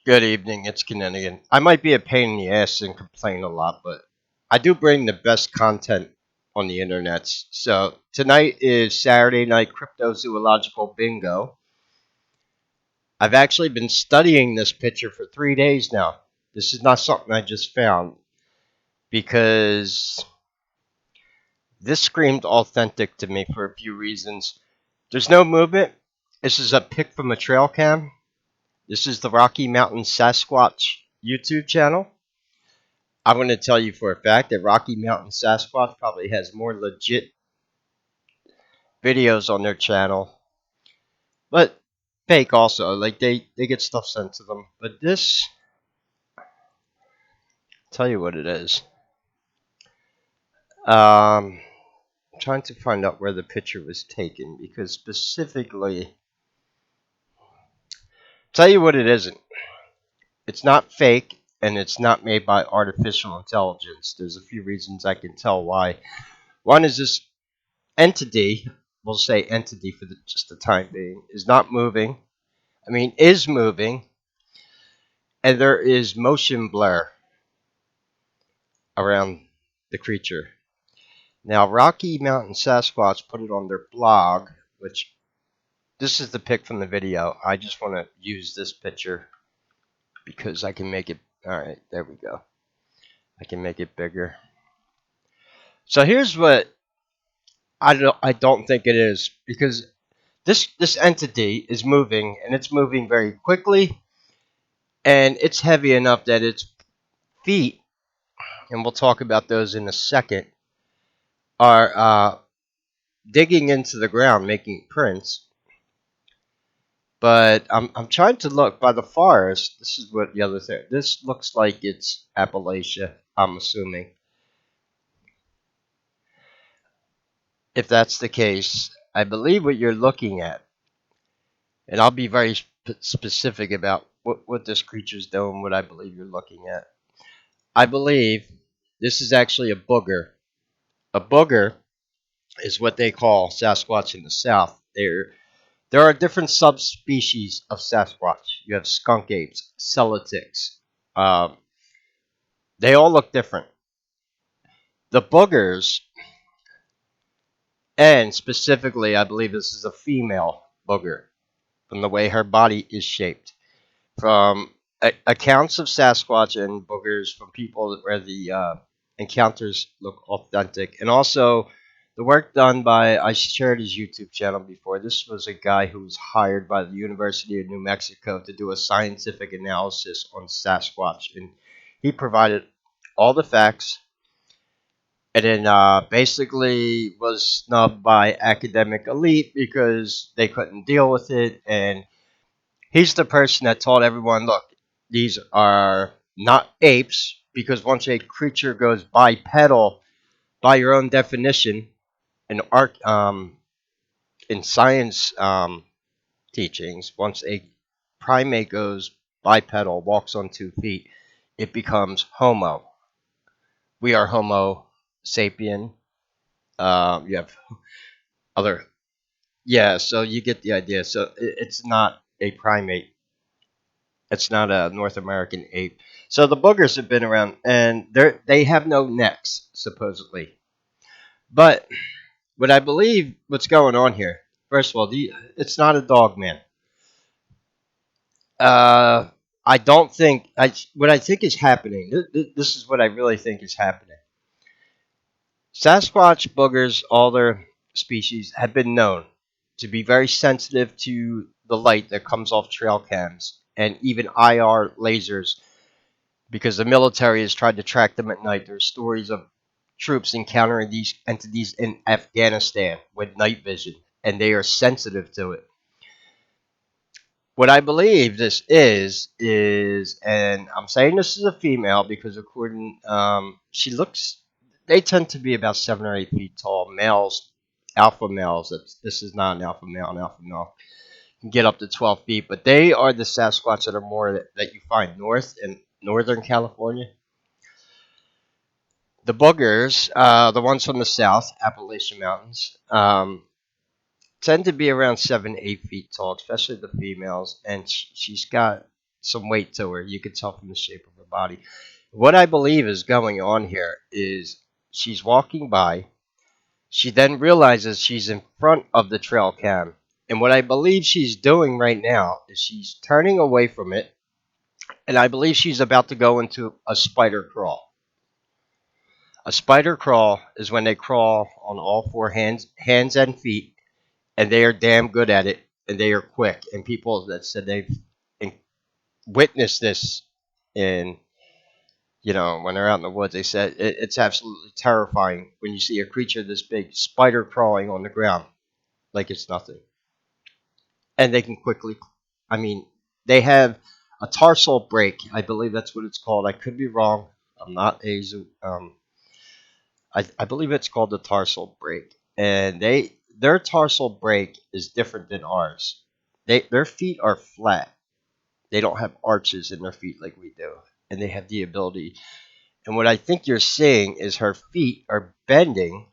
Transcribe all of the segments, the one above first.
Good evening, it's Kinninigan. I might be a pain in the ass and complain a lot, but I do bring the best content on the internet. So tonight is Saturday night cryptozoological bingo. I've actually been studying this picture for 3 days now. This is not something I just found because this screamed authentic to me for a few reasons. There's no movement. This is a pic from a trail cam. This is the Rocky Mountain Sasquatch YouTube channel. I'm going to tell you for a fact that Rocky Mountain Sasquatch probably has more legit videos on their channel, but fake also. Like they get stuff sent to them. But this, tell you what it is. I'm trying to find out where the picture was taken because specifically, tell you what it isn't. It's not fake and it's not made by artificial intelligence. There's a few reasons I can tell why. One is this entity, we'll say entity for just the time being, is not moving. Is moving, and there is motion blur around the creature. Now, Rocky Mountain Sasquatch put it on their blog, which this is the pic from the video. I just want to use this picture because I can make it. All right, there we go. I can make it bigger. So here's what I don't think it is, because this entity is moving, and it's moving very quickly, and it's heavy enough that its feet, and we'll talk about those in a second, are digging into the ground, making prints. But I'm trying to look by the forest. This is what the other thing. This looks like it's Appalachia, I'm assuming. If that's the case, I believe what you're looking at, and I'll be very specific about what this creature's doing, what I believe you're looking at. I believe this is actually a booger. A booger is what they call Sasquatch in the South. There are different subspecies of Sasquatch. You have skunk apes, celtics. Um, they all look different. The boogers, and specifically, I believe this is a female booger from the way her body is shaped. From accounts of Sasquatch and boogers from people where the encounters look authentic, and also the work done by, I shared his YouTube channel before. This was a guy who was hired by the University of New Mexico to do a scientific analysis on Sasquatch, and he provided all the facts, and then basically was snubbed by academic elite because they couldn't deal with it. And he's the person that told everyone, look, these are not apes, because once a creature goes bipedal, by your own definition, in in science teachings, once a primate goes bipedal, walks on 2 feet, it becomes Homo. We are Homo sapien. You have other, yeah. So you get the idea. So it's not a primate. It's not a North American ape. So the boogers have been around, and they have no necks supposedly. But what I believe what's going on here, first of all, it's not a dog man. Uh, I don't think what I think is happening. This is what I really think is happening. Sasquatch, boogers, all their species have been known to be very sensitive to the light that comes off trail cams and even IR lasers, because the military has tried to track them at night. There's stories of troops encountering these entities in Afghanistan with night vision, and they are sensitive to it. What I believe this is, and I'm saying this is a female because according, she looks, they tend to be about 7 or 8 feet tall. Males, alpha males. This is not an alpha male. An alpha male can get up to 12 feet, but they are the Sasquatch that are more that you find north in northern California. The boogers, the ones from the south, Appalachian Mountains, tend to be around 7, 8 feet tall, especially the females. And she's got some weight to her. You could tell from the shape of her body. What I believe is going on here is she's walking by. She then realizes she's in front of the trail cam. And what I believe she's doing right now is she's turning away from it. And I believe she's about to go into a spider crawl. A spider crawl is when they crawl on all four hands and feet, and they are damn good at it, and they are quick. And people that said they've witnessed this in, when they're out in the woods, they said it's absolutely terrifying when you see a creature this big, spider crawling on the ground like it's nothing. And they can quickly, I mean, they have a tarsal break. I believe that's what it's called. I could be wrong. I'm not a I believe it's called the tarsal break, and their tarsal break is different than ours. Their feet are flat. They don't have arches in their feet like we do, and they have the ability. And what I think you're seeing is her feet are bending,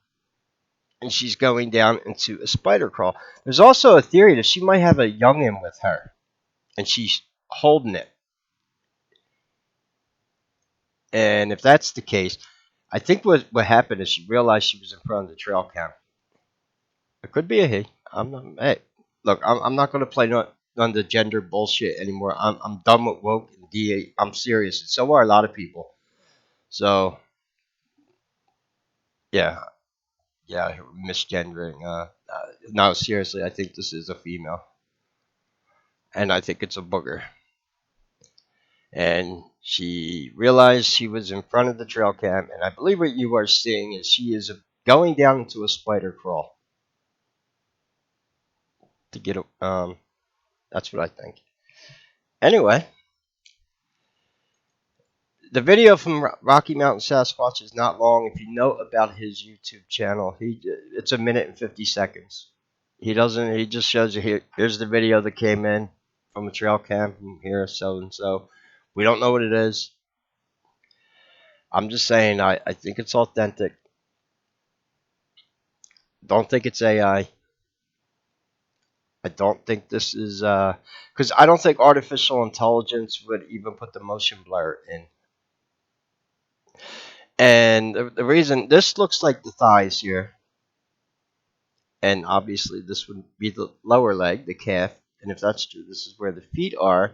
and she's going down into a spider crawl. There's also a theory that she might have a youngin with her, and she's holding it. And if that's the case, I think what happened is she realized she was in front of the trail cam. It could be a he. I'm not. Hey, look, I'm not going to play none of the gender bullshit anymore. I'm done with woke and DA. I'm serious. And so are a lot of people. So yeah, yeah, misgendering. No, seriously, I think this is a female, and I think it's a booger. And she realized she was in front of the trail cam, and I believe what you are seeing is she is going down into a spider crawl to get. That's what I think. Anyway, the video from Rocky Mountain Sasquatch is not long. If you know about his YouTube channel, it's a minute and 50 seconds. He doesn't. He just shows you here's the video that came in from a trail cam from here, so and so. We don't know what it is. I'm just saying. I think it's authentic. Don't think it's AI. I don't think this is because I don't think artificial intelligence would even put the motion blur in. And the reason this looks like the thighs here, and obviously this would be the lower leg, the calf. And if that's true, this is where the feet are.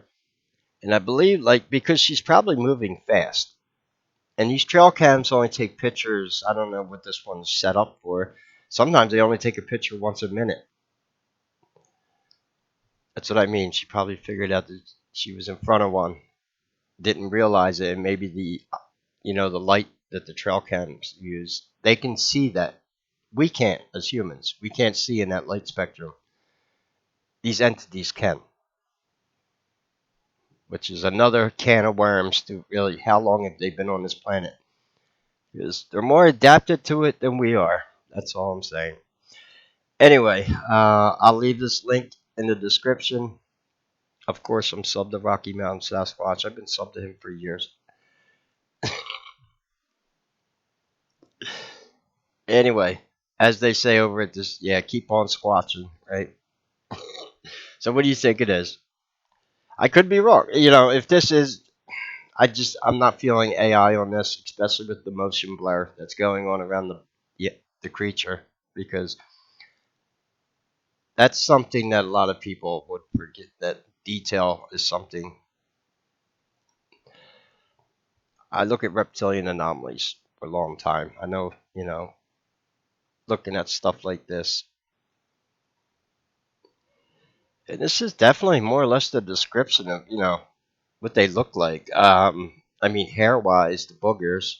And I believe, like, because she's probably moving fast. And these trail cams only take pictures. I don't know what this one's set up for. Sometimes they only take a picture once a minute. That's what I mean. She probably figured out that she was in front of one, didn't realize it, and maybe the light that the trail cams use, they can see that we can't as humans. We can't see in that light spectrum. These entities can, which is another can of worms to really how long have they been on this planet? Because they're more adapted to it than we are. That's all I'm saying. Anyway, I'll leave this link in the description. Of course, I'm subbed to Rocky Mountain Sasquatch. I've been subbed to him for years. Anyway, as they say over at this, yeah, keep on squatching, right? So what do you think it is? I could be wrong. If this is, I'm not feeling AI on this, especially with the motion blur that's going on around the creature, because that's something that a lot of people would forget. That detail is something. I look at reptilian anomalies for a long time. I know, looking at stuff like this. And this is definitely more or less the description of, what they look like. I mean, hair-wise, the boogers.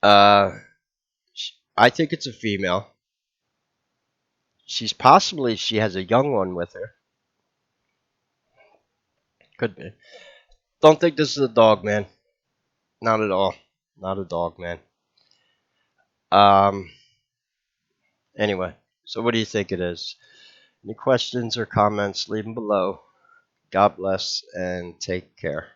Uh, I think it's a female. She has a young one with her. Could be. Don't think this is a dog, man. Not at all. Not a dog, man. Um. Anyway, so what do you think it is? Any questions or comments? Leave them below. God bless and take care.